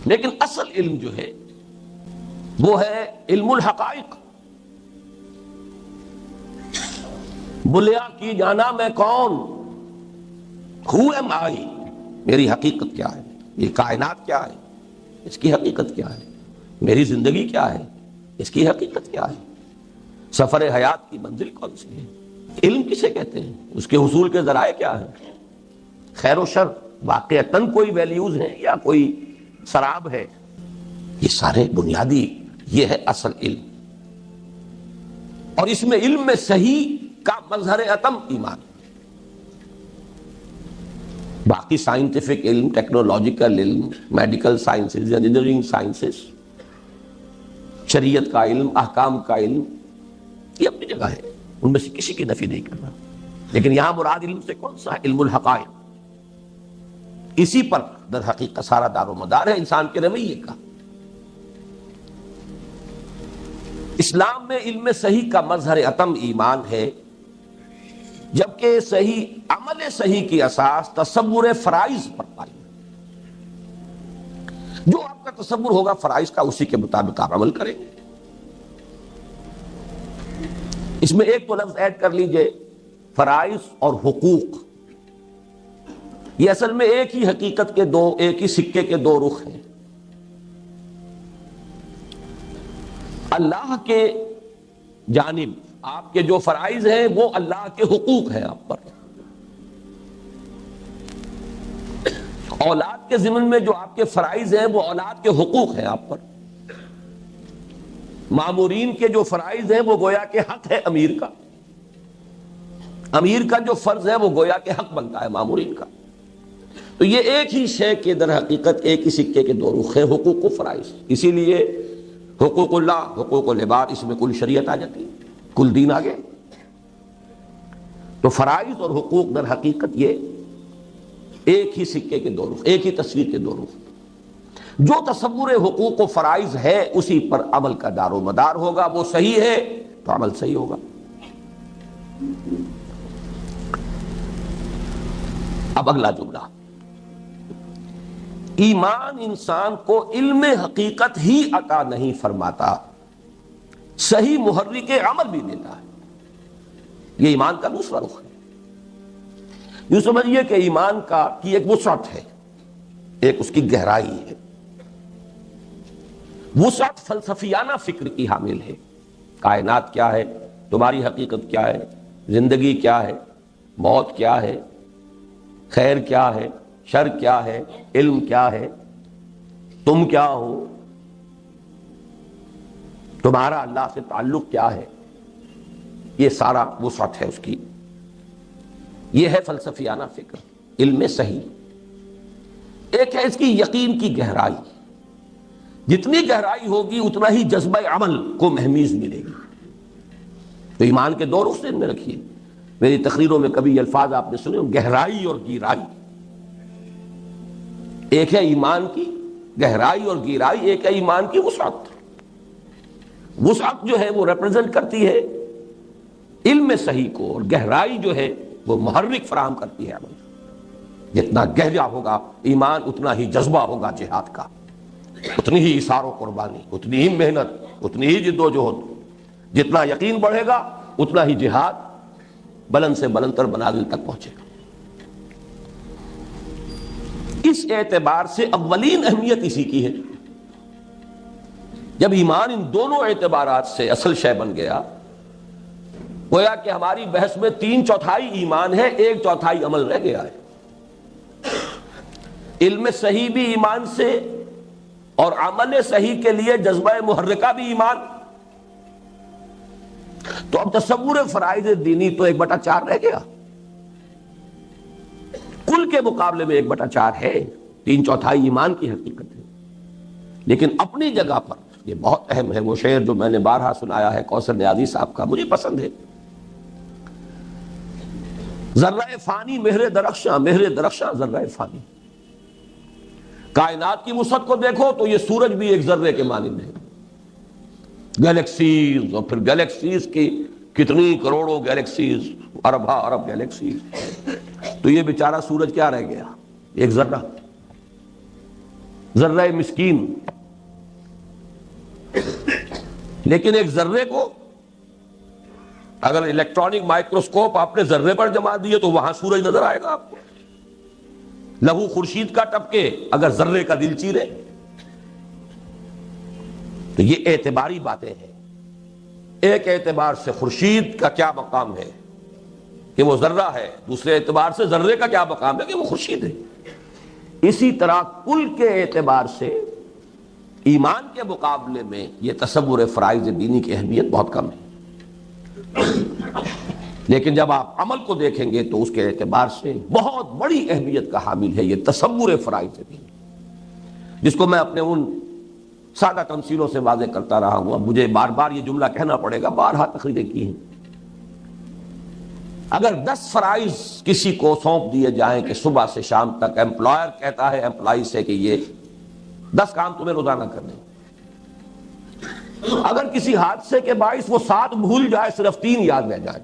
لیکن اصل علم جو ہے وہ ہے علم الحقائق. بلیا کی جانا میں کون، ہو ایم آئی، میری حقیقت کیا ہے، یہ کائنات کیا ہے، اس کی حقیقت کیا ہے، میری زندگی کیا ہے، اس کی حقیقت کیا ہے، سفر حیات کی منزل کون سی ہے. علم کسے کہتے ہیں، اس کے حصول کے ذرائع کیا ہیں، خیر و شر واقعتاً کوئی ویلیوز ہیں یا کوئی سراب ہے، یہ سارے بنیادی، یہ ہے اصل علم. اور اس میں علم میں صحیح کا مظہر اتم ایمان. باقی سائنٹیفک علم، ٹیکنالوجیکل علم، میڈیکل سائنسز، انجینئرنگ سائنسز، شریعت کا علم، احکام کا علم، یہ اپنی جگہ ہے، ان میں سے کسی کی نفی نہیں کر رہا. لیکن یہاں مراد علم سے کون سا ہے؟ علم الحقائق. اسی پر در حقیقت سارا دار و مدار ہے انسان کے رویے کا. اسلام میں علم صحیح کا مظہر اتم ایمان ہے، جبکہ صحیح عمل صحیح کی اساس تصور فرائض پر قائم ہے. جو آپ کا تصور ہوگا فرائض کا، اسی کے مطابق آپ عمل کریں گے. اس میں ایک تو لفظ ایڈ کر لیجئے، فرائض اور حقوق. یہ اصل میں ایک ہی حقیقت کے دو، ایک ہی سکے کے دو رخ ہیں. اللہ کے جانب آپ کے جو فرائض ہیں وہ اللہ کے حقوق ہیں آپ پر. اولاد کے ضمن میں جو آپ کے فرائض ہیں وہ اولاد کے حقوق ہیں آپ پر. مامورین کے جو فرائض ہیں وہ گویا کہ حق ہے امیر کا. امیر کا جو فرض ہے وہ گویا کہ حق بنتا ہے مامورین کا. تو یہ ایک ہی شے کے در حقیقت ایک ہی سکے کے دو رخ ہیں، حقوق و فرائض. اسی لیے حقوق اللہ، حقوق العباد، اس میں کل شریعت آ جاتی ہے، کل دین آ گئے. تو فرائض اور حقوق در حقیقت یہ ایک ہی سکے کے دو رخ، ایک ہی تصویر کے دو رخ. جو تصور حقوق و فرائض ہے اسی پر عمل کا دار و مدار ہوگا. وہ صحیح ہے تو عمل صحیح ہوگا. اب اگلا جملہ، ایمان انسان کو علم حقیقت ہی عطا نہیں فرماتا، صحیح محرک عمل بھی دیتا ہے. یہ ایمان کا دوسرا رخ ہے. یوں سمجھیے کہ ایمان کی ایک وسعت ہے، ایک اس کی گہرائی ہے. وسعت فلسفیانہ فکر کی حامل ہے. کائنات کیا ہے، تمہاری حقیقت کیا ہے، زندگی کیا ہے، موت کیا ہے، خیر کیا ہے، شر کیا ہے، علم کیا ہے، تم کیا ہو، تمہارا اللہ سے تعلق کیا ہے. یہ سارا وسعت ہے اس کی. یہ ہے فلسفیانہ فکر، علم صحیح. ایک ہے اس کی یقین کی گہرائی. جتنی گہرائی ہوگی اتنا ہی جذبہ عمل کو مہمیز ملے گی. تو ایمان کے دو رخ ذہن میں رکھیے. میری تقریروں میں کبھی یہ الفاظ آپ نے سنے، گہرائی اور گہرائی. ایک ہے ایمان کی گہرائی اور گہرائی، ایک ہے ایمان کی وسعت. وسعت جو ہے وہ ریپرزنٹ کرتی ہے علم صحیح کو، اور گہرائی جو ہے وہ محرک فراہم کرتی ہے عمل. جتنا گہرا ہوگا ایمان اتنا ہی جذبہ ہوگا جہاد کا، اتنی ہی اثار و قربانی، اتنی ہی محنت، اتنی ہی جد و جہد. جتنا یقین بڑھے گا اتنا ہی جہاد بلند سے بلندتر منازل تک پہنچے گا. اس اعتبار سے اولین اہمیت اسی کی ہے. جب ایمان ان دونوں اعتبارات سے اصل شے بن گیا، گویا کہ ہماری بحث میں 3/4 ایمان ہے، 1/4 عمل رہ گیا ہے. علم صحیح بھی ایمان سے، اور عمل صحیح کے لیے جذبہ محرکہ بھی ایمان. تو اب تصور فرائض دینی تو 1/4 رہ گیا. کل کے مقابلے میں 1/4 ہے، 3/4 ایمان کی حقیقت ہے. لیکن اپنی جگہ پر یہ بہت اہم ہے. وہ شعر جو میں نے بارہا سنایا ہے کوثر نیازی صاحب کا، مجھے پسند ہے. ذرہ فانی مہر درخشاں، مہر درخشاں ذرہ فانی. کائنات کی وسعت کو دیکھو تو یہ سورج بھی ایک ذرے کے مانند ہے. گیلیکسیز، اور پھر گیلیکسیز کی کتنی کروڑوں گیلیکسیز، ارب گیلیکسیز. تو یہ بیچارہ سورج کیا رہ گیا؟ ایک ذرہ. ذرہ مسکین، لیکن ایک ذرے کو اگر الیکٹرانک مائکروسکوپ آپ نے ذرے پر جما دیے تو وہاں سورج نظر آئے گا آپ کو. لہو خورشید کا ٹپکے اگر ذرے کا دل چیرے. تو یہ اعتباری باتیں ہیں. ایک اعتبار سے خورشید کا کیا مقام ہے کہ وہ ذرہ ہے، دوسرے اعتبار سے ذرے کا کیا مقام ہے کہ وہ خورشید ہے. اسی طرح کل کے اعتبار سے ایمان کے مقابلے میں یہ تصور فرائض دینی کی اہمیت بہت کم ہے. لیکن جب آپ عمل کو دیکھیں گے تو اس کے اعتبار سے بہت بڑی اہمیت کا حامل ہے یہ تصور فرائض دینی، جس کو میں اپنے ان سادہ تمثیلوں سے واضح کرتا رہا ہوں. اب مجھے بار بار یہ جملہ کہنا پڑے گا، بارہا تقریریں کی ہیں. اگر 10 فرائض کسی کو سونپ دیے جائیں کہ صبح سے شام تک، امپلائر کہتا ہے امپلائی سے کہ یہ 10 کام تمہیں روزانہ کرنے، اگر کسی حادثے کے باعث وہ 7 بھول جائے، صرف 3 یاد رہ جائے،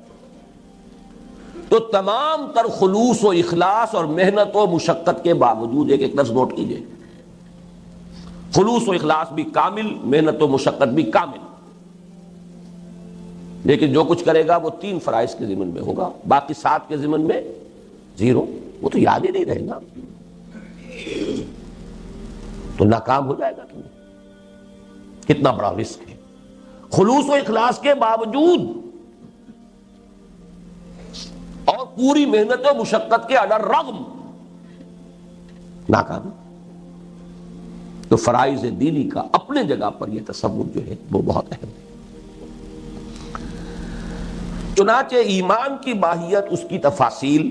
تو تمام تر خلوص و اخلاص اور محنت و مشقت کے باوجود ایک لفظ نوٹ کیجئے، خلوص و اخلاص بھی کامل، محنت و مشقت بھی کامل، لیکن جو کچھ کرے گا وہ 3 فرائض کے ضمن میں ہوگا، باقی 7 کے ضمن میں 0. وہ تو یاد ہی نہیں رہے گا تو ناکام ہو جائے گا. تمہیں کتنا بڑا رسک ہے. خلوص و اخلاص کے باوجود اور پوری محنت و مشقت کے علی الرغم ناکام. تو فرائض دینی کا اپنے جگہ پر یہ تصور جو ہے وہ بہت اہم ہے. چنانچہ ایمان کی ماہیت، اس کی تفاصیل،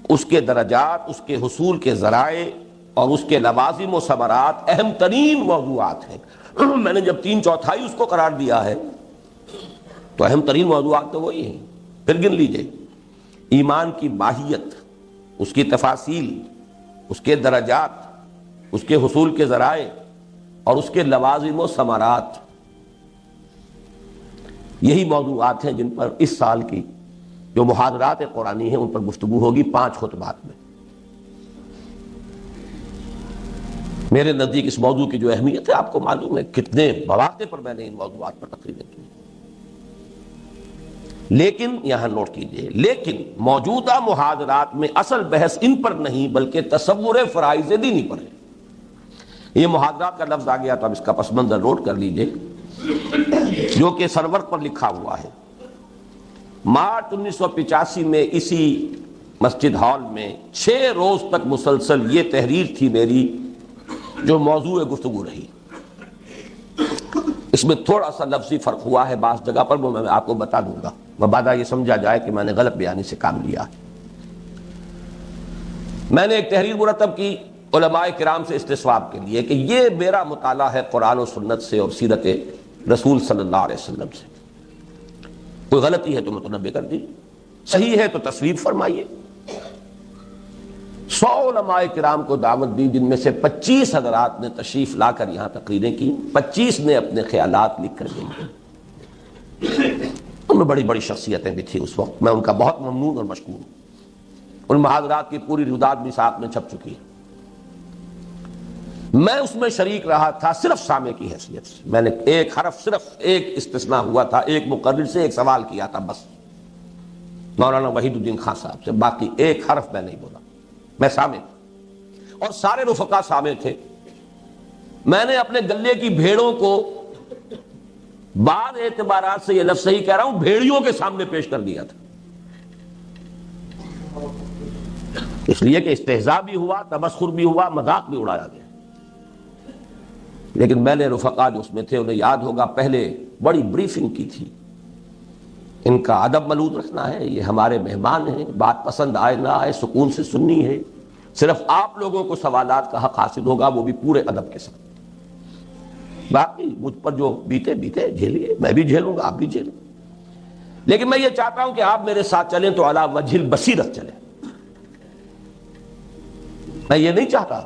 اس کے درجات، اس کے حصول کے ذرائع اور اس کے لوازم و ثمرات اہم ترین موضوعات ہیں. میں نے جب 3/4 اس کو قرار دیا ہے تو اہم ترین موضوعات تو وہی ہیں. پھر گن لیجئے، ایمان کی ماہیت، اس کی تفاصیل، اس کے درجات، اس کے حصول کے ذرائع اور اس کے لوازم و ثمرات، یہی موضوعات ہیں جن پر اس سال کی جو محاضرات قرآنی ہیں ان پر گفتگو ہوگی 5 خطبات میں. میرے نزدیک اس موضوع کی جو اہمیت ہے آپ کو معلوم ہے، کتنے مواقع پر میں نے ان موضوعات پر تقریریں کی. لیکن یہاں نوٹ کیجئے، لیکن موجودہ محاضرات میں اصل بحث ان پر نہیں بلکہ تصور فرائض دینی پر ہے. یہ محاضرات کا لفظ آ گیا تو اب اس کا پس منظر نوٹ کر لیجئے، جو کہ سرور پر لکھا ہوا ہے. مارچ 1985 میں اسی مسجد ہال میں 6 روز تک مسلسل یہ تحریر تھی میری جو موضوع گفتگو رہی. اس میں تھوڑا سا لفظی فرق ہوا ہے بعض جگہ پر، وہ میں آپ کو بتا دوں گا، مبادا یہ سمجھا جائے کہ میں نے غلط بیانی سے کام لیا. میں نے ایک تحریر مرتب کی علماء کرام سے استصواب کے لیے کہ یہ میرا مطالعہ ہے قرآن و سنت سے اور سیرت رسول صلی اللہ علیہ وسلم سے. کوئی غلطی ہے تو متنبہ کر دیجیے، صحیح ہے تو تصویب فرمائیے. 100 علماء کرام کو دعوت دی، جن میں سے 25 حضرات نے تشریف لا کر یہاں تقریریں کی، 25 نے اپنے خیالات لکھ کر گئی. ان میں بڑی بڑی شخصیتیں بھی تھیں اس وقت، میں ان کا بہت ممنون اور مشکور ہوں. ان محاضرات کی پوری رداد میثاق میں چھپ چکی ہے. میں اس میں شریک رہا تھا صرف سامع کی حیثیت سے. میں نے ایک حرف، صرف ایک استثناء ہوا تھا، ایک مقرر سے ایک سوال کیا تھا بس، مولانا وحید الدین خان صاحب سے، باقی ایک حرف میں نہیں بولا. میں سامع تھا اور سارے رفقا سامع تھے. میں نے اپنے گلے کی بھیڑوں کو بعض اعتبارات سے یہ لفظ صحیح کہہ رہا ہوں، بھیڑیوں کے سامنے پیش کر دیا تھا، اس لیے کہ استہزاء بھی ہوا، تمسخر بھی ہوا، مذاق بھی اڑایا گیا. لیکن میں نے رفقا جو اس میں تھے انہیں یاد ہوگا پہلے بڑی بریفنگ کی تھی. ان کا ادب ملوز رکھنا ہے، یہ ہمارے مہمان ہیں، بات پسند آئے نہ آئے سکون سے سننی ہے، صرف آپ لوگوں کو سوالات کا حق حاصل ہوگا، وہ بھی پورے ادب کے ساتھ. باقی مجھ پر جو بیتے بیتے جھیلیے، میں بھی جھیلوں گا، آپ بھی جھیلیں. لیکن میں یہ چاہتا ہوں کہ آپ میرے ساتھ چلیں تو علی وجہ البصیرت چلیں. میں یہ نہیں چاہتا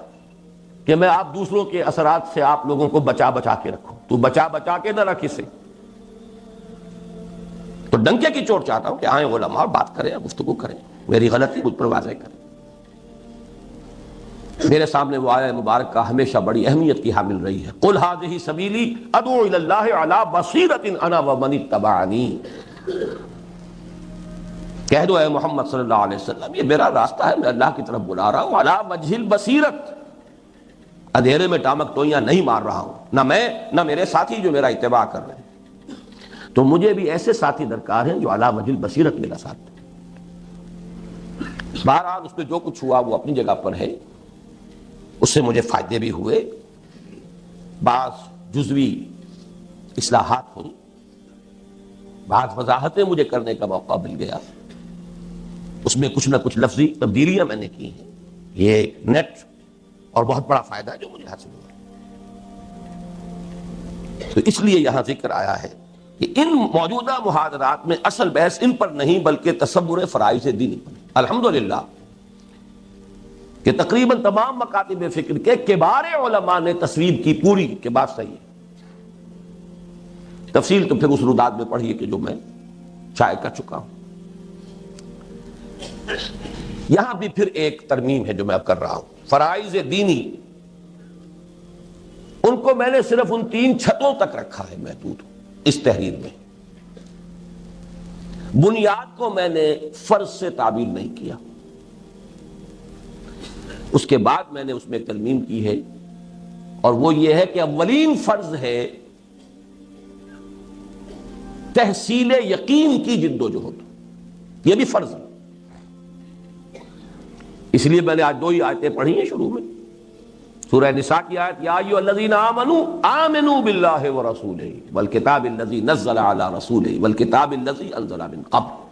کہ میں آپ دوسروں کے اثرات سے آپ لوگوں کو بچا بچا کے رکھوں. تو بچا بچا کے نہ رکھ اسے، تو ڈنکے کی چوٹ چاہتا ہوں کہ آئیں علماء اور بات کریں، گفتگو کریں، میری غلطی مجھ پر واضح کریں. میرے سامنے وہ آیہ مبارکہ ہمیشہ بڑی اہمیت کی حامل رہی ہے. قل ھذہ سبیلی ادعو الی اللہ علی بصیرۃ انا ومن اتبعنی. کہہ دو اے محمد صلی اللہ علیہ وسلم یہ میرا راستہ ہے، میں اللہ کی طرف بلا رہا ہوں، علی وجہ البصیرت، اندھیرے میں ٹامک ٹوئیاں نہیں مار رہا ہوں، نہ میں نہ میرے ساتھی جو میرا اتباع کر رہے ہیں. تو مجھے بھی ایسے ساتھی درکار ہیں جو علی وجہ البصیرت میرا ساتھ دیں. بہرحال اس میں جو کچھ ہوا وہ اپنی جگہ پر ہے، اس سے مجھے فائدے بھی ہوئے، بعض جزوی اصلاحات ہوئی، بعض وضاحتیں مجھے کرنے کا موقع مل گیا، اس میں کچھ نہ کچھ لفظی تبدیلیاں میں نے کی ہیں. یہ نیٹ اور بہت بڑا فائدہ جو مجھے حاصل ہوا. تو اس لیے یہاں ذکر آیا ہے کہ ان موجودہ محاضرات میں اصل بحث ان پر نہیں بلکہ تصور فرائض دینی پر. الحمدللہ کہ تقریباً تمام مکاتب فکر کے کبار علماء نے تصویب کی پوری کہ بات صحیح ہے. تفصیل تو پھر اس روداد میں پڑھیے کہ جو میں شائع کر چکا ہوں. یہاں بھی پھر ایک ترمیم ہے جو میں اب کر رہا ہوں. فرائض دینی ان کو میں نے صرف ان 3 چھتوں تک رکھا ہے محدود اس تحریر میں. بنیاد کو میں نے فرض سے تعبیر نہیں کیا. اس کے بعد میں نے اس میں ایک ترمیم کی ہے اور وہ یہ ہے کہ اولین فرض ہے تحصیل یقین کی جد و جہد. یہ بھی فرض ہے. اس لیے میں نے آج 2 ہی آیتیں پڑھی ہیں شروع میں. سورہ نساء کی آیت یا ایھا الذین آمنوا آمنوا باللہ ورسولہ والکتاب الذی نزل علی رسولہ والکتاب الذی انزل من قبل.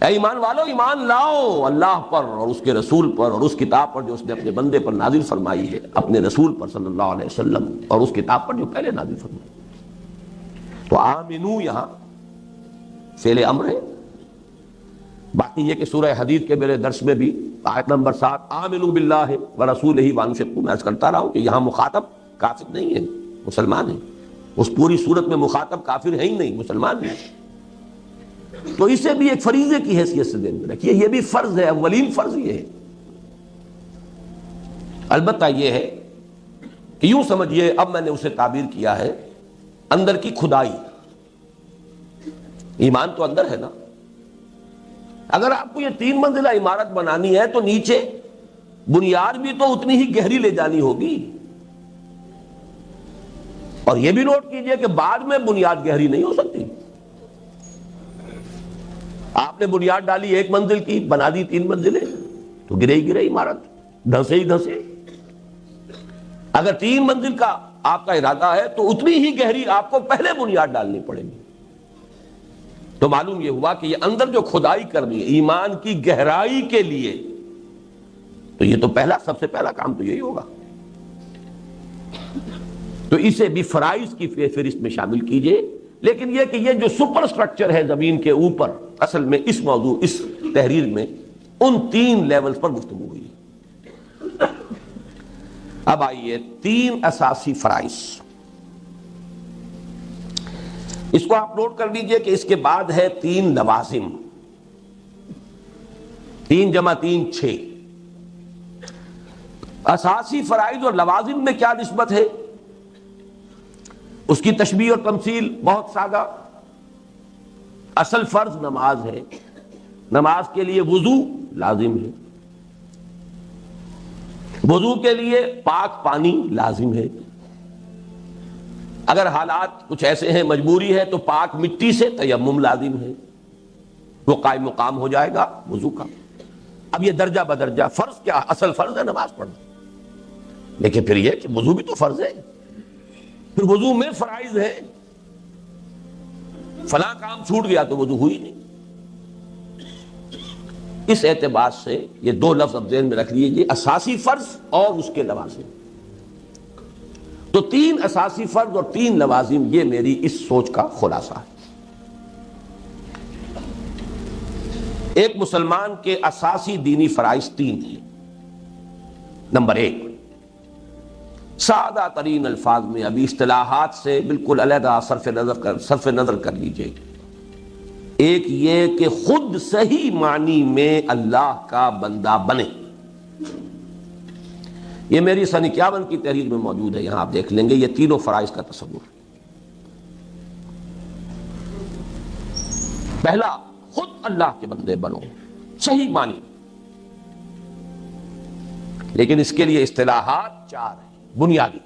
اے ایمان والو ایمان لاؤ اللہ پر اور اس کے رسول پر اور اس کتاب پر جو اس نے اپنے بندے پر نازل فرمائی ہے، اپنے رسول پر صلی اللہ علیہ وسلم، اور اس کتاب پر جو پہلے نازل فرمائی. تو آمنو یہاں فعل امر ہے. باقی یہ کہ سورہ حدید کے میرے درس میں بھی آیت نمبر 7 آمنوا باللہ ورسولہ وانفقوا میں عرض کرتا رہا ہوں کہ یہاں مخاطب کافر نہیں ہے، مسلمان ہے. اس پوری صورت میں مخاطب کافر ہے ہی نہیں، مسلمان ہے. تو اسے بھی ایک فریضے کی حیثیت سے ذہن میں رکھیے. یہ بھی فرض ہے، اولین فرض یہ ہے. البتہ یہ ہے کہ یوں سمجھیے اب میں نے اسے تعبیر کیا ہے اندر کی کھدائی. ایمان تو اندر ہے نا. اگر آپ کو یہ 3 منزلہ عمارت بنانی ہے تو نیچے بنیاد بھی تو اتنی ہی گہری لے جانی ہوگی. اور یہ بھی نوٹ کیجئے کہ بعد میں بنیاد گہری نہیں ہو سکتی. آپ نے بنیاد ڈالی 1 منزل کی، بنا دی 3 منزلیں تو گرے ہی گرے عمارت، دھسے ہی دھسے. اگر 3 منزل کا آپ کا ارادہ ہے تو اتنی ہی گہری آپ کو پہلے بنیاد ڈالنی پڑے گی. تو معلوم یہ ہوا کہ یہ اندر جو کھدائی کرنی ہے ایمان کی گہرائی کے لیے، تو یہ تو سب سے پہلا کام تو یہی ہوگا. تو اسے بھی فرائض کی فہرست میں شامل کیجئے. لیکن یہ کہ یہ جو سپر سٹرکچر ہے زمین کے اوپر، اصل میں اس موضوع اس تحریر میں ان 3 لیولز پر گفتگو ہوئی. اب آئیے 3 اساسی فرائض. اس کو آپ نوٹ کر لیجئے کہ اس کے بعد ہے 3 لوازم. 3 × 3 6. اساسی فرائض اور لوازم میں کیا نسبت ہے؟ اس کی تشبیہ اور تمثیل بہت سادہ. اصل فرض نماز ہے، نماز کے لیے وضو لازم ہے، وضو کے لیے پاک پانی لازم ہے. اگر حالات کچھ ایسے ہیں مجبوری ہے تو پاک مٹی سے تیمم لازم ہے، وہ قائم مقام ہو جائے گا وضو کا. اب یہ درجہ بدرجہ فرض کیا؟ اصل فرض ہے نماز پڑھنا، لیکن پھر یہ کہ وضو بھی تو فرض ہے، پھر وضو میں فرائض ہے. فلاں کام چھوٹ گیا تو وضو ہوئی نہیں. اس اعتبار سے یہ 2 لفظ اب ذہن میں رکھ لیجیے، اساسی فرض اور اس کے لوازم. تو 3 اساسی فرض اور 3 لوازم، یہ میری اس سوچ کا خلاصہ ہے. ایک مسلمان کے اساسی دینی فرائض 3 ہیں. نمبر 1، سادہ ترین الفاظ میں، ابھی اصطلاحات سے بالکل علیحدہ صرف نظر کر لیجئے. ایک یہ کہ خود صحیح معنی میں اللہ کا بندہ بنے. یہ میری سن 51 کی تحریر میں موجود ہے، یہاں آپ دیکھ لیں گے یہ تینوں فرائض کا تصور۔ پہلا، خود اللہ کے بندے بنو، صحیح معنی، لیکن اس کے لیے اصطلاحات 4 ہیں بنیادی۔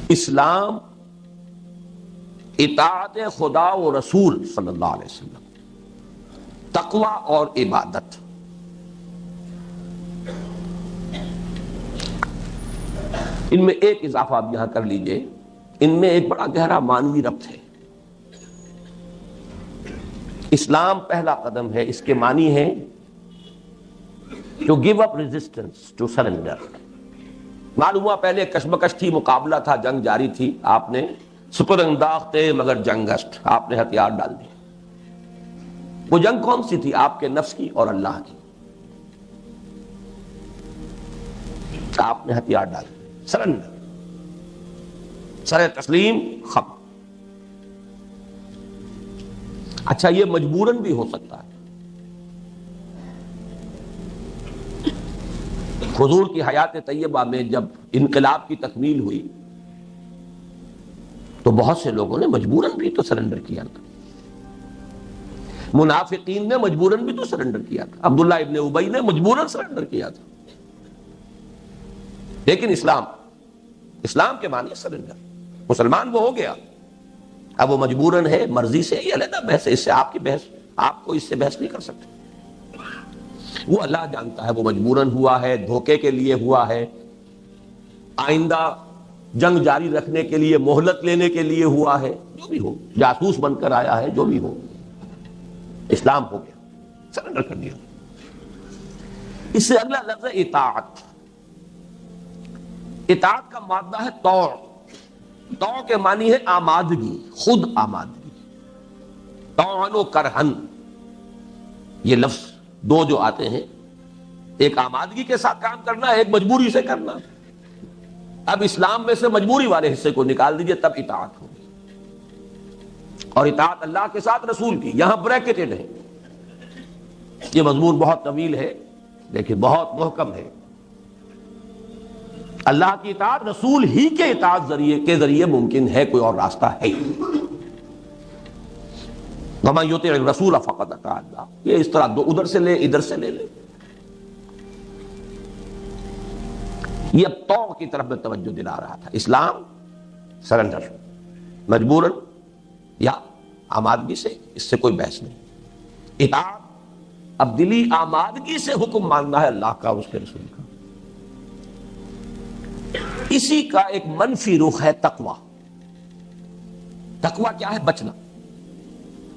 اسلام، اطاعت خدا و رسول صلی اللہ علیہ وسلم، تقوی اور عبادت۔ ان میں ایک اضافہ آپ یہاں کر لیجئے، ان میں ایک بڑا گہرا معنوی ربط ہے۔ اسلام پہلا قدم ہے، اس کے معنی ہے to give up resistance, to surrender. معلوم ہوا پہلے کشمکش تھی، مقابلہ تھا، جنگ جاری تھی، آپ نے سپر انداز تھے مگر جنگست، آپ نے ہتھیار ڈال دیے۔ وہ جنگ کون سی تھی؟ آپ کے نفس کی اور اللہ کی۔ آپ نے ہتھیار ڈال دیے، سرنڈر، سر تسلیم، ختم۔ اچھا، یہ مجبوراً بھی ہو سکتا ہے۔ حضور کی حیات طیبہ میں جب انقلاب کی تکمیل ہوئی تو بہت سے لوگوں نے مجبوراً بھی تو سرنڈر کیا تھا، منافقین نے مجبوراً بھی تو سرنڈر کیا تھا، عبداللہ ابن ابی نے مجبوراً سرنڈر کیا تھا۔ لیکن اسلام کے معنی سرنڈر، مسلمان وہ ہو گیا، اب وہ مجبوراً ہے، مرضی سے، یہ علیحدہ بحث ہے، اس سے آپ کی بحث، آپ کو اس سے بحث نہیں کر سکتے۔ وہ اللہ جانتا ہے وہ مجبوراً ہوا ہے، دھوکے کے لیے ہوا ہے، آئندہ جنگ جاری رکھنے کے لیے، مہلت لینے کے لیے ہوا ہے، جو بھی ہو، جاسوس بن کر آیا ہے، جو بھی ہو، اسلام ہو گیا، سرنڈر کر دیا۔ اس سے اگلا لفظ ہے اطاعت۔ اطاعت کا مادہ ہے طوع۔ طوع کے معنی ہے آمادگی، خود آمادگی، طوعن و کرہن۔ یہ لفظ دو جو آتے ہیں، ایک آمادگی کے ساتھ کام کرنا ہے، ایک مجبوری سے کرنا۔ اب اسلام میں سے مجبوری والے حصے کو نکال دیجئے، تب اطاعت ہوگی، اور اطاعت اللہ کے ساتھ رسول کی، یہاں بریکٹڈ ہے۔ یہ مضمون بہت طویل ہے لیکن بہت محکم ہے۔ اللہ کی اطاعت رسول ہی کے اطاعت کے ذریعے ممکن ہے، کوئی اور راستہ ہے۔ وَمَن يُطِعِ الرَّسُولَ فَقَدْ أَطَاعَ اللَّهَ، یہ اس طرح دو، ادھر سے لے ادھر سے لے لے۔ یہ اب طوع کی طرف میں توجہ دلا رہا تھا۔ اسلام سرنڈر، مجبوراً یا آمادگی سے، اس سے کوئی بحث نہیں۔ اطاعت اب دلی آمادگی سے حکم ماننا ہے اللہ کا، اس کے رسول کا۔ اسی کا ایک منفی رخ ہے تقوی۔ تقوی کیا ہے؟ بچنا،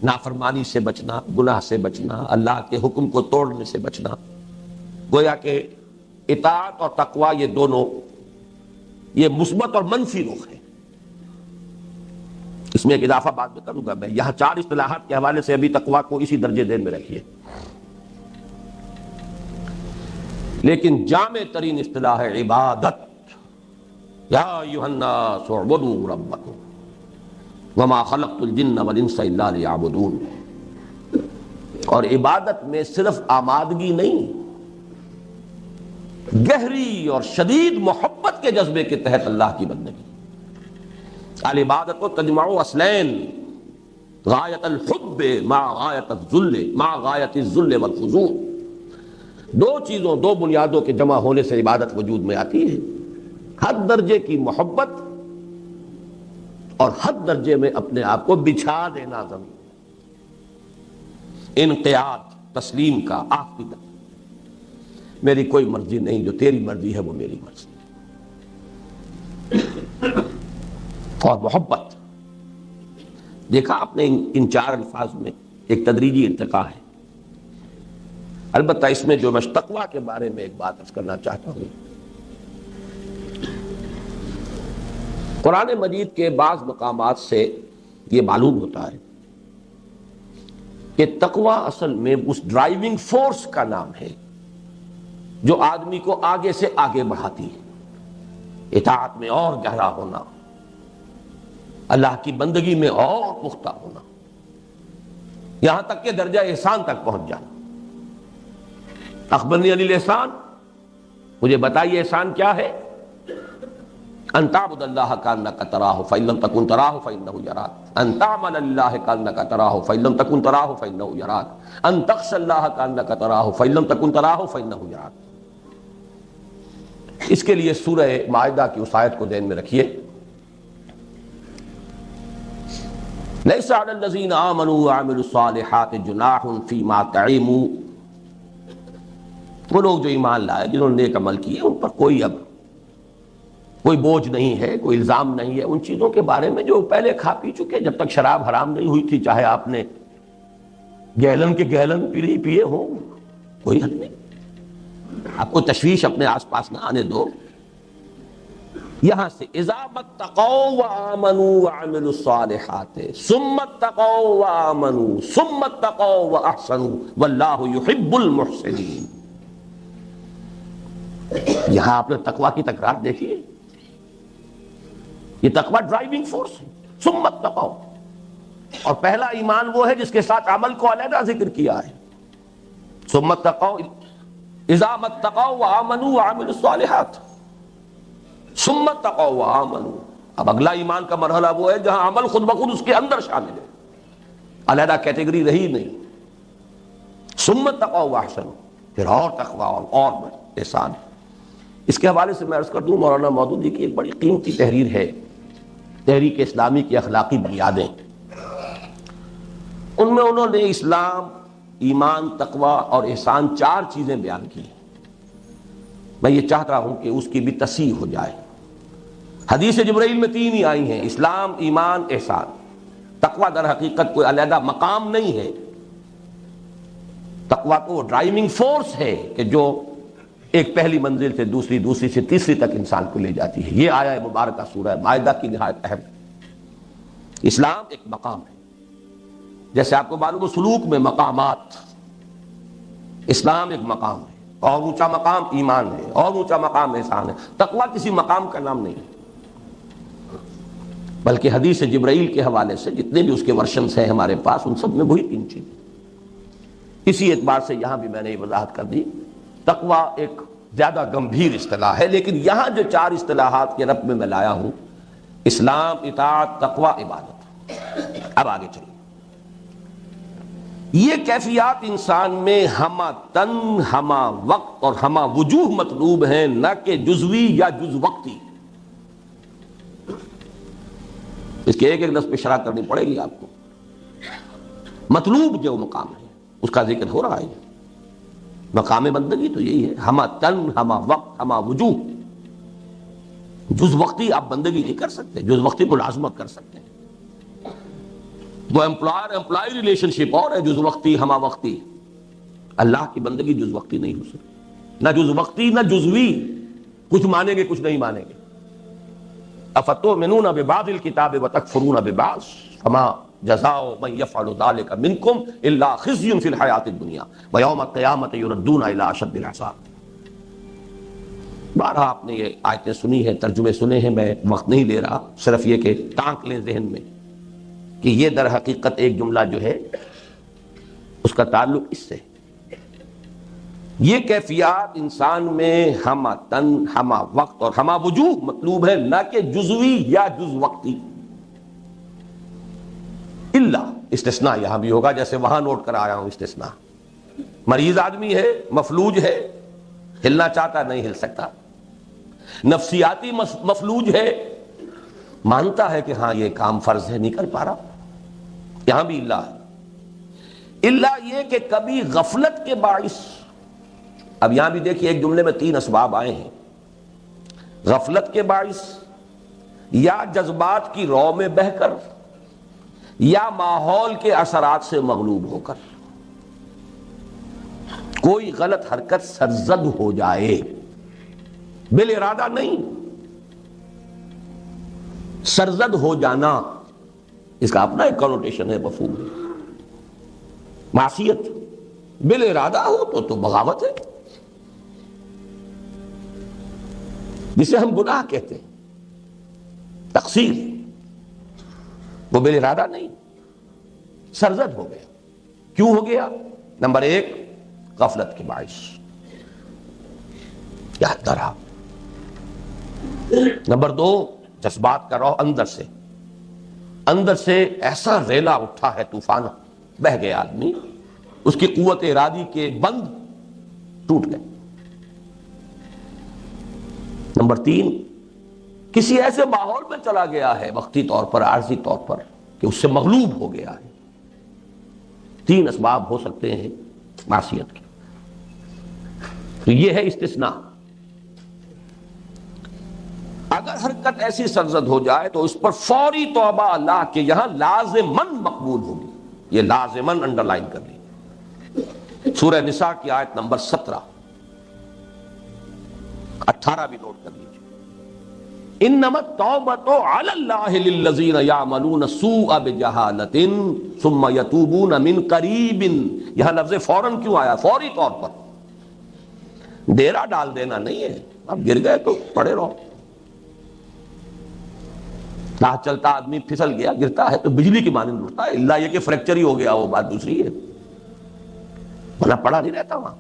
نافرمانی سے بچنا، گناہ سے بچنا، اللہ کے حکم کو توڑنے سے بچنا۔ گویا کہ اطاعت اور تقوی یہ دونوں، یہ مثبت اور منفی رخ ہے۔ اس میں ایک اضافہ بعد میں کروں گا میں، یہاں 4 اصطلاحات کے حوالے سے ابھی تقوی کو اسی درجے ذہن میں رکھیے۔ لیکن جامع ترین اصطلاح ہے عبادت۔ یا ایھا الناس اعبدوا ربکم وما خلقت الجن والانس الا لیعبدون۔ اور عبادت میں صرف آمادگی نہیں، گہری اور شدید محبت کے جذبے کے تحت اللہ کی بندگی۔ العبادت تجمع اصلین، غایت الحب مع غایت الذل، مع غایت الذل والخضوع۔ دو چیزوں، دو بنیادوں کے جمع ہونے سے عبادت وجود میں آتی ہے، حد درجے کی محبت اور حد درجے میں اپنے آپ کو بچھا دینا زمین، انقیاد، تسلیم کا آخری تک۔ میری کوئی مرضی نہیں، جو تیری مرضی ہے وہ میری مرضی۔ اور محبت، دیکھا آپ نے ان 4 الفاظ میں ایک تدریجی ارتقاء ہے۔ البتہ اس میں جو میں تقویٰ کے بارے میں ایک بات عرض کرنا چاہتا ہوں، قرآن مجید کے بعض مقامات سے یہ معلوم ہوتا ہے کہ تقویٰ اصل میں اس ڈرائیونگ فورس کا نام ہے جو آدمی کو آگے سے آگے بڑھاتی ہے، اطاعت میں اور گہرا ہونا، اللہ کی بندگی میں اور پختہ ہونا، یہاں تک کہ درجہ احسان تک پہنچ جانا۔ اخبرنی عن الاحسان، مجھے بتائیے احسان کیا ہے؟ ان تعبد اللہ کانک تراہ فإن لم تکن تراہ فإنہ یراک، ان تعمل اللہ کانک تراہ فإن لم تکن تراہ فإنہ یراک، ان تخشى اللہ کانک تراہ فإن لم تکن تراہ فإنہ یراک۔ اس کے لیے سورہ مائدہ کی اس آیت کو ذہن میں رکھیے، لیس علی الذین آمنوا وعملوا الصالحات جناح فیما طعموا، وہ لوگ جو ایمان لائے جنہوں نے نیک عمل کیے ان پر کوئی بوجھ نہیں ہے، کوئی الزام نہیں ہے ان چیزوں کے بارے میں جو پہلے کھا پی چکے، جب تک شراب حرام نہیں ہوئی تھی، چاہے آپ نے گیلن کے گیلن پیے ہوں، کوئی حد نہیں، آپ کو تشویش اپنے آس پاس نہ آنے دو۔ یہاں سے اذا اتقوا وآمنوا وعملوا الصالحات ثم اتقوا وآمنوا ثم اتقوا واحسنوا واللہ یحب المحسنین، یہاں آپ نے تقوی کی تکرار دیکھیے، یہ تقوی ڈرائیونگ فورس ہے۔ ثم اتقوا، اور پہلا ایمان وہ ہے جس کے ساتھ عمل کو علیحدہ ذکر کیا ہے۔ ثم اتقوا اذا اتقوا وآمنوا وعملوا الصالحات ثم اتقوا وآمنوا، اب اگلا ایمان کا مرحلہ وہ ہے جہاں عمل خود بخود اس کے اندر شامل ہے، علیحدہ کیٹیگری رہی نہیں۔ ثم اتقوا واحسنوا، پھر اور تقوی اور احسان۔ اس کے حوالے سے میں عرض کر دوں، مولانا مودودی کی ایک بڑی قیمتی تحریر ہے، تحریک اسلامی کی اخلاقی بنیادیں، ان میں انہوں نے اسلام، ایمان، تقوی اور احسان 4 چیزیں بیان کی۔ میں یہ چاہتا ہوں کہ اس کی بھی تصحیح ہو جائے۔ حدیث جبرائیل میں 3 ہی آئی ہیں، اسلام، ایمان، احسان۔ تقوی در حقیقت کوئی علیحدہ مقام نہیں ہے، تقوی تو وہ ڈرائیونگ فورس ہے کہ جو ایک پہلی منزل سے دوسری، دوسری سے تیسری تک انسان کو لے جاتی ہے۔ یہ آیا مبارکہ سورہ مائدہ کی نہایت اہم۔ اسلام ایک مقام ہے، جیسے آپ کو معلوم ہے سلوک میں مقامات، اسلام ایک مقام ہے، اور اونچا مقام ایمان ہے، اور اونچا مقام احسان ہے۔ تقوی کسی مقام کا نام نہیں ہے، بلکہ حدیث جبرائیل کے حوالے سے جتنے بھی اس کے ورشنز ہیں ہمارے پاس، ان سب میں وہی 3 چیزیں۔ اسی اعتبار سے یہاں بھی میں نے یہ وضاحت کر دی، تقوی ایک زیادہ گمبھیر اصطلاح ہے، لیکن یہاں جو 4 اصطلاحات کے رب میں میں لایا ہوں، اسلام، اطاعت، تقوی، عبادت۔ اب آگے چلیے، یہ کیفیات انسان میں ہمہ تن، ہمہ وقت اور ہمہ وجوہ مطلوب ہیں، نہ کہ جزوی یا جز وقتی۔ اس کے ایک لفظ پہ شرح کرنی پڑے گی آپ کو۔ مطلوب جو مقام ہے اس کا ذکر ہو رہا ہے، مقام بندگی تو یہی ہے، ہمہ تن، ہمہ وقت، ہمہ وجوہ۔ جز وقتی آپ بندگی نہیں کر سکتے، جز وقتی ملازمت کر سکتے ہیں، وہ امپلائر امپلائی ریلیشن شپ اور ہے، جز وقتی ہمہ وقتی۔ اللہ کی بندگی جز وقتی نہیں ہو سکتی، نہ جز وقتی نہ جزوی، کچھ مانیں گے کچھ نہیں مانیں گے۔ افتؤمنون ببعض الکتاب وتکفرون ببعض فما جزاء من يفعل ذلك منكم الا خزي في الحیاۃ الدنیا ویوم القیامۃ یردون الی اشد العذاب۔ بارہا آپ نے یہ آیتیں سنی ہیں، ترجمے سنے ہیں، میں وقت نہیں لے رہا، صرف یہ کہ ٹانک لیں ذہن میں کہ یہ در حقیقت ایک جملہ جو ہے اس کا تعلق اس سے، یہ کیفیات انسان میں ہمہ تن، ہمہ وقت اور ہمہ وجوہ مطلوب ہے، نہ کہ جزوی یا جز وقتی۔ الا، استثناء یہاں بھی ہوگا، جیسے وہاں نوٹ کر آیا ہوں استثناء۔ مریض آدمی ہے، مفلوج ہے، ہلنا چاہتا نہیں ہل سکتا، نفسیاتی مفلوج ہے، مانتا ہے کہ ہاں یہ کام فرض ہے، نہیں کر پا رہا، یہاں بھی الا ہے۔ الا یہ کہ کبھی غفلت کے باعث، اب یہاں بھی دیکھیے ایک جملے میں 3 اسباب آئے ہیں، غفلت کے باعث، یا جذبات کی رو میں بہہ کر، یا ماحول کے اثرات سے مغلوب ہو کر، کوئی غلط حرکت سرزد ہو جائے، بالارادہ نہیں، سرزد ہو جانا، اس کا اپنا ایک کنوٹیشن ہے، مفہوم ہے۔ معصیت بالارادہ ہو تو بغاوت ہے، جسے ہم گناہ کہتے ہیں، تقصیر، وہ بالارادہ نہیں، سرزد ہو گیا۔ کیوں ہو گیا؟ نمبر 1 غفلت کے باعث، یاد نہ رہا۔ نمبر 2، جذبات کا رہو اندر سے ایسا ریلا اٹھا ہے، طوفان بہ گیا آدمی، اس کی قوت ارادی کے بند ٹوٹ گئے۔ نمبر 3، کسی ایسے ماحول میں چلا گیا ہے وقتی طور پر، عارضی طور پر، کہ اس سے مغلوب ہو گیا ہے۔ 3 اسباب ہو سکتے ہیں معصیت کے، تو یہ ہے استثناء۔ اگر حرکت ایسی سرزد ہو جائے تو اس پر فوری توبہ اللہ کے یہاں لازماً مقبول ہوگی۔ یہ لازماً انڈر لائن کر لی، سورہ نساء کی آیت نمبر 17، 18 بھی نوٹ کر لیجیے۔ انما التوبۃ علی اللہ للذین یعملون السوء بجہالۃ ثم یتوبون من قریب۔ یہاں لفظ فوراً کیوں آیا؟ فوری طور پر، ڈیرا ڈال دینا نہیں ہے، اب گر گئے تو پڑے رہو۔ راہ چلتا آدمی پھسل گیا، گرتا ہے تو بجلی کی مانند اٹھتا ہے، اللہ یہ کہ فریکچر ہی ہو گیا، وہ بات دوسری ہے، ورنہ پڑا نہیں رہتا وہاں۔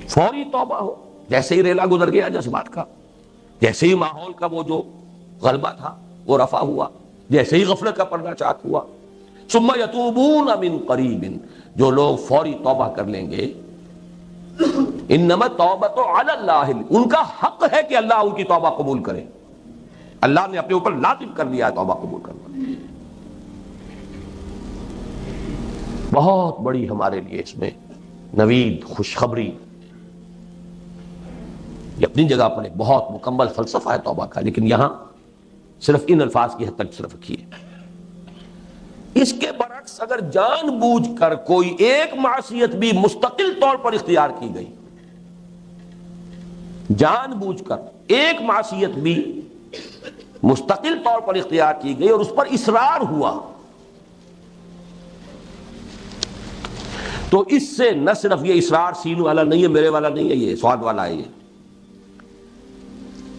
فوری توبہ ہو، جیسے ہی ریلا گزر گیا جذبات کا، جیسے ہی ماحول کا وہ جو غلبہ تھا وہ رفع ہوا، جیسے ہی غفلت کا پردہ چاک ہوا، ثم یتوبون من قریب، جو لوگ فوری توبہ کر لیں گے، انما التوبۃ علی اللہ، ان کا حق ہے کہ اللہ ان کی توبہ قبول کرے، اللہ نے اپنے اوپر لازم کر لیا ہے توبہ قبول کرنا۔ بہت بڑی ہمارے لیے اس میں نوید، خوشخبری، یہ اپنی جگہ پر ایک بہت مکمل فلسفہ ہے توبہ کا، لیکن یہاں صرف ان الفاظ کی حد تک صرف رکھیے۔ اس کے برعکس اگر جان بوجھ کر کوئی ایک معصیت بھی مستقل طور پر اختیار کی گئی، جان بوجھ کر ایک معصیت بھی مستقل طور پر اختیار کی گئی اور اس پر اصرار ہوا، تو اس سے نہ صرف یہ اصرار سین والا نہیں ہے، میرے والا نہیں ہے، یہ سواد والا ہے، یہ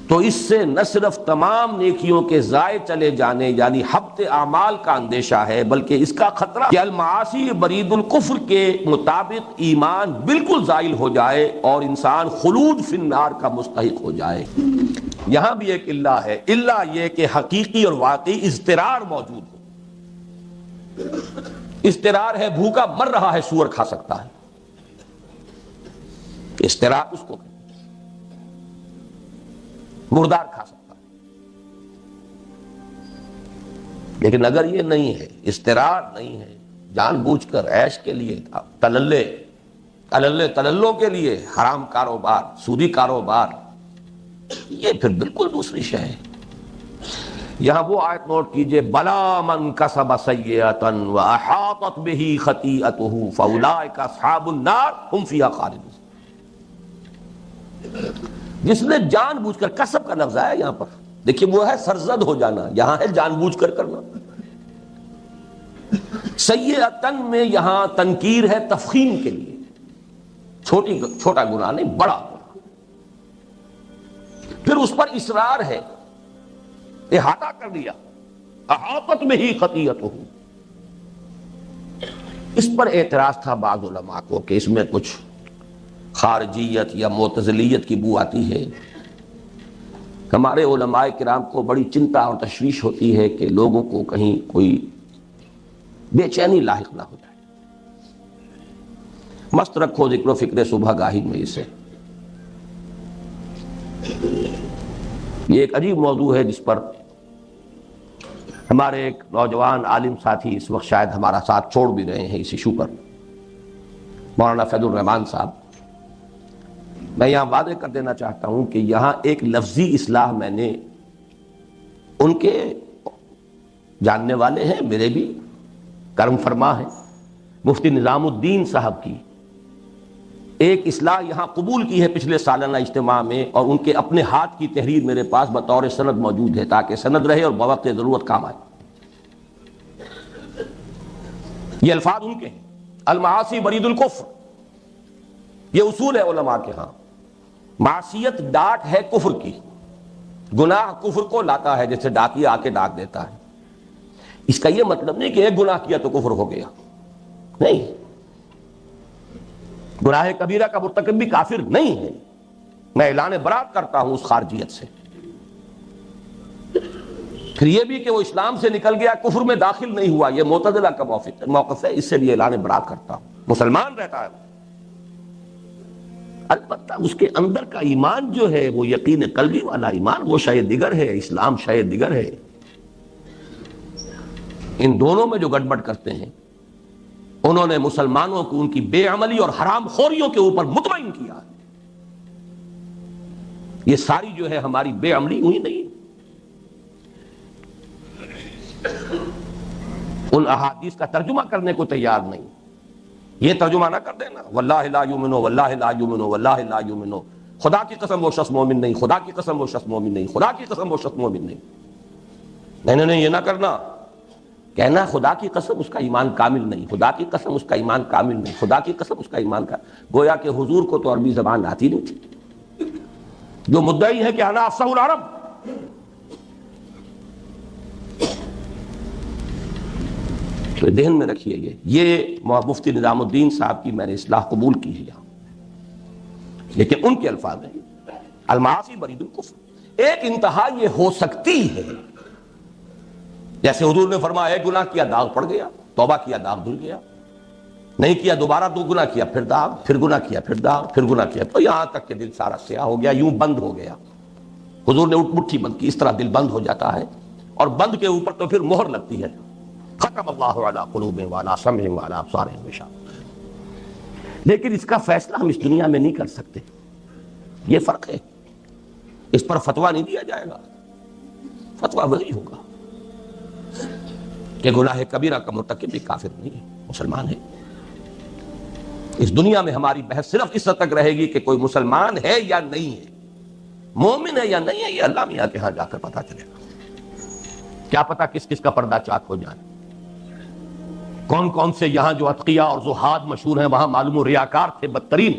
تو اس سے نہ صرف تمام نیکیوں کے ضائع چلے جانے یعنی حبط اعمال کا اندیشہ ہے، بلکہ اس کا خطرہ کہ المعاصی برید الکفر کے مطابق ایمان بالکل زائل ہو جائے اور انسان خلود فی النار کا مستحق ہو جائے۔ یہاں بھی ایک اللہ ہے، اللہ یہ کہ حقیقی اور واقعی اضطرار موجود ہو۔ اضطرار ہے، بھوکا مر رہا ہے، سور کھا سکتا ہے، اضطرار اس کو مردار کھا سکتا ہے۔ لیکن اگر یہ نہیں ہے، اضطرار نہیں ہے، جان بوجھ کر عیش کے لیے، تللوں کے لیے حرام کاروبار، سودی کاروبار، یہ پھر بالکل دوسری شے ہے۔ یہاں وہ آیت نوٹ کیجئے، بلا من کسب سیئۃ واحاطت بہ خطیئتہ فاولئک اصحاب النار هم فیہا خالدون۔ جس نے جان بوجھ کر، کسب کا لفظ آیا یہاں پر، دیکھیے وہ ہے سرزد ہو جانا، یہاں ہے جان بوجھ کر کرنا۔ سیئۃً میں یہاں تنکیر ہے تفخیم کے لیے، چھوٹا گناہ نہیں، بڑا گناہ۔ پھر اس پر اصرار ہے، احاطہ کر دیا، احاطت میں ہی خطیئتہ۔ اس پر اعتراض تھا بعض علماء کو کہ اس میں کچھ خارجیت یا معتزلیت کی بو آتی ہے۔ ہمارے علماء کرام کو بڑی چنتا اور تشویش ہوتی ہے کہ لوگوں کو کہیں کوئی بے چینی لاحق نہ ہو جائے۔ مست رکھو ذکر و فکر صبح گاہی میں اسے۔ یہ ایک عجیب موضوع ہے جس پر ہمارے ایک نوجوان عالم ساتھی اس وقت شاید ہمارا ساتھ چھوڑ بھی رہے ہیں اس ایشو پر، مولانا فیض الرحمان صاحب۔ میں یہاں واضح کر دینا چاہتا ہوں کہ یہاں ایک لفظی اصلاح میں نے ان کے جاننے والے ہیں، میرے بھی کرم فرما ہے، مفتی نظام الدین صاحب کی ایک اصلاح یہاں قبول کی ہے پچھلے سالانہ اجتماع میں، اور ان کے اپنے ہاتھ کی تحریر میرے پاس بطور سند موجود ہے تاکہ سند رہے اور بوقت ضرورت کام آئے۔ یہ الفاظ ان کے ہیں، المعاصی برید الکفر، یہ اصول ہے علماء کے ہاں۔ معصیت ڈاک ہے کفر کی، گناہ کفر کو لاتا ہے، جیسے ڈاکیا آ کے ڈاک دیتا ہے۔ اس کا یہ مطلب نہیں کہ ایک گناہ کیا تو کفر ہو گیا، نہیں، گناہ کبیرہ کا مرتکب بھی کافر نہیں ہے. میں اعلان برات کرتا ہوں اس خارجیت سے. پھر یہ بھی کہ وہ اسلام سے نکل گیا کفر میں داخل نہیں ہوا، یہ معتزلہ کا موقف ہے، اس سے بھی اعلان برات کرتا ہوں. مسلمان رہتا ہے، البتہ اس کے اندر کا ایمان جو ہے وہ یقین قلبی والا ایمان، وہ شے دیگر ہے، اسلام شے دیگر ہے. ان دونوں میں جو گڑبڑ کرتے ہیں، انہوں نے مسلمانوں کو ان کی بے عملی اور حرام خوریوں کے اوپر مطمئن کیا. یہ ساری جو ہے ہماری بے عملی ہوئی نہیں. ان احادیث کا ترجمہ کرنے کو تیار نہیں. یہ ترجمہ نہ کر دینا، واللہ لا یؤمنو واللہ لا یؤمنو واللہ لا یؤمنو، خدا کی قسم وہ شخص مومن نہیں، خدا کی قسم وہ شخص مومن نہیں، خدا کی قسم وہ شخص مومن نہیں. نہیں، یہ نہ کرنا. کہنا خدا کی قسم اس کا ایمان کامل نہیں، خدا کی قسم اس کا ایمان کامل نہیں، خدا کی قسم اس کا ایمان کا. گویا کہ حضور کو تو عربی زبان آتی نہیں تھی. جو مدعی ہے کہ انا افصح العرب، تو ذہن میں رکھیے. یہ مفتی نظام الدین صاحب کی میں نے اصلاح قبول کی ہے یہاں، لیکن ان کے الفاظ ہیں المعاصی برید الکفر. ایک انتہا یہ ہو سکتی ہے، جیسے حضور نے فرمایا ایک گناہ کیا داغ پڑ گیا، توبہ کیا داغ دھل گیا، نہیں کیا دوبارہ دو گناہ کیا پھر داغ، پھر گناہ کیا پھر داغ، پھر گناہ کیا، تو یہاں تک کہ دل سارا سیاہ ہو گیا، یوں بند ہو گیا. حضور نے مٹھی بند کی، اس طرح دل بند ہو جاتا ہے، اور بند کے اوپر تو پھر مہر لگتی ہے. ختم اللہ علی قلوبہم وعلی سمعہم وعلی ابصارہم غشاوہ. لیکن اس کا فیصلہ ہم اس دنیا میں نہیں کر سکتے، یہ فرق ہے. اس پر فتویٰ نہیں دیا جائے گا. فتویٰ وہی ہوگا کہ گناہ کبیرہ کا مرتکب بھی کافر نہیں ہے، مسلمان ہے. اس دنیا میں ہماری بحث صرف اس حد تک رہے گی کہ کوئی مسلمان ہے یا نہیں ہے، مومن ہے یا نہیں ہے. یہ اللہ میاں کے ہاں جا کر پتہ چلے گا. کیا پتہ کس کس کا پردہ چاک ہو جائے، کون کون سے یہاں جو اتقیاء اور زہاد مشہور ہیں وہاں معلوم و ریاکار تھے بدترین.